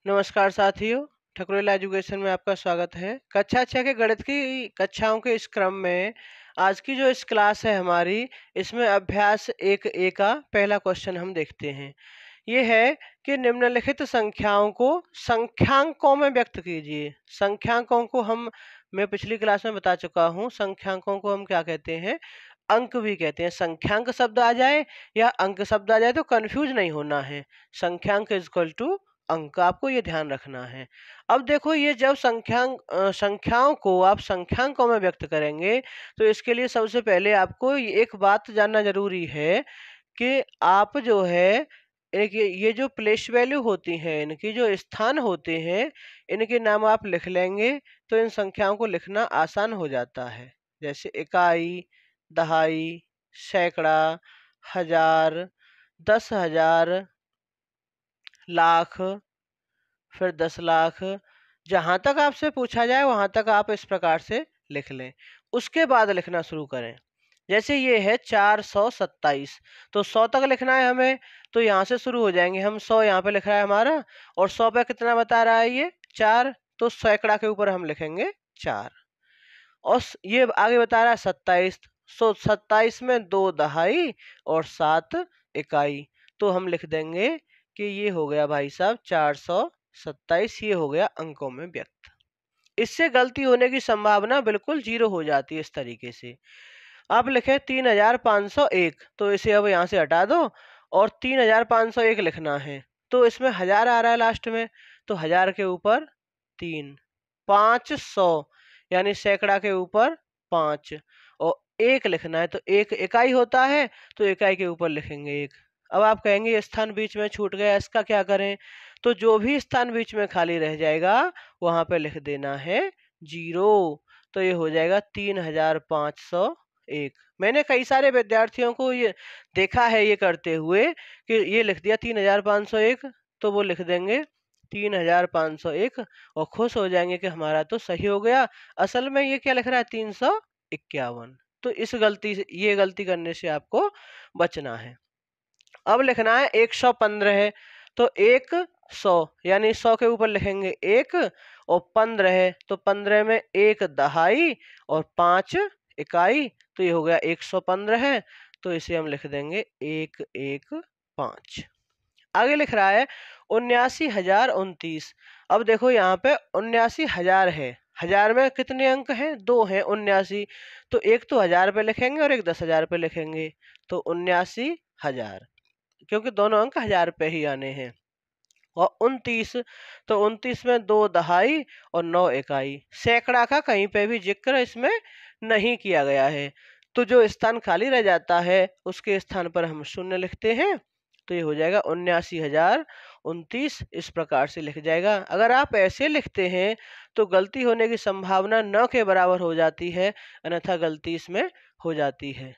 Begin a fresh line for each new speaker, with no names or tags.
नमस्कार साथियों, ठकुरेला एजुकेशन में आपका स्वागत है। कक्षा 6 के गणित की कक्षाओं के इस क्रम में आज की जो इस क्लास है हमारी, इसमें अभ्यास 1A का पहला क्वेश्चन हम देखते हैं। ये है कि निम्नलिखित संख्याओं को संख्यांकों में व्यक्त कीजिए। संख्यांकों को मैं पिछली क्लास में बता चुका हूँ, संख्यांकों को हम क्या कहते हैं, अंक भी कहते हैं। संख्यांक शब्द आ जाए या अंक शब्द आ जाए तो कंफ्यूज नहीं होना है। संख्यांक इज इक्वल टू अंक, आपको ये ध्यान रखना है। अब देखो, ये जब संख्याओं को आप संख्यांकों में व्यक्त करेंगे तो इसके लिए सबसे पहले आपको एक बात जानना जरूरी है कि आप जो है एक ये जो प्लेस वैल्यू होती हैं, इनकी जो स्थान होते हैं, इनके नाम आप लिख लेंगे तो इन संख्याओं को लिखना आसान हो जाता है। जैसे इकाई, दहाई, सैकड़ा, हजार, 10,000, लाख, फिर 10 लाख। जहां तक आपसे पूछा जाए वहां तक आप इस प्रकार से लिख लें। उसके बाद लिखना शुरू करें। जैसे ये है 427, तो 100 तक लिखना है हमें, तो यहाँ से शुरू हो जाएंगे हम। 100 यहाँ पे लिख रहा है हमारा, और 100 पे कितना बता रहा है ये 4, तो सैकड़ा के ऊपर हम लिखेंगे 4। और ये आगे बता रहा है 27, सो 27 में 2 दहाई और 7 इकाई, तो हम लिख देंगे कि ये हो गया भाई साहब 427। ये हो गया अंकों में व्यक्त। इससे गलती होने की संभावना बिल्कुल 0 हो जाती है। इस तरीके से आप लिखें 3501, तो इसे अब यहाँ से हटा दो और 3501 लिखना है, तो इसमें 1000 आ रहा है लास्ट में, तो 1000 के ऊपर 3, 500 यानी सैकड़ा के ऊपर 5, और 1 लिखना है, तो 1 इकाई होता है, तो इकाई के ऊपर लिखेंगे 1। अब आप कहेंगे ये स्थान बीच में छूट गया, इसका क्या करें? तो जो भी स्थान बीच में खाली रह जाएगा वहां पे लिख देना है 0, तो ये हो जाएगा 3501। मैंने कई सारे विद्यार्थियों को ये देखा है ये करते हुए कि ये लिख दिया 3501, तो वो लिख देंगे 3501 और खुश हो जाएंगे कि हमारा तो सही हो गया। असल में ये क्या लिख रहा है 351। तो ये गलती करने से आपको बचना है। अब लिखना है 115 है, तो 100 यानी 100 के ऊपर लिखेंगे 1, और 15 है तो 15 में 1 दहाई और 5 इकाई, तो ये हो गया 115 है, तो इसे हम लिख देंगे 115। आगे लिख रहा है 79,029। अब देखो यहाँ पे 79,000 है, हजार में कितने अंक हैं? 2 हैं, 79। तो एक तो 1000 पे लिखेंगे और एक 10,000 पे लिखेंगे, तो 79,000, क्योंकि दोनों अंक 1000 पे ही आने हैं। और 29, तो 29 में 2 दहाई और 9 इकाई। सैकड़ा का कहीं पे भी जिक्र इसमें नहीं किया गया है, तो जो स्थान खाली रह जाता है उसके स्थान पर हम 0 लिखते हैं, तो ये हो जाएगा 79,029। इस प्रकार से लिख जाएगा। अगर आप ऐसे लिखते हैं तो गलती होने की संभावना न के बराबर हो जाती है, अन्यथा गलती इसमें हो जाती है।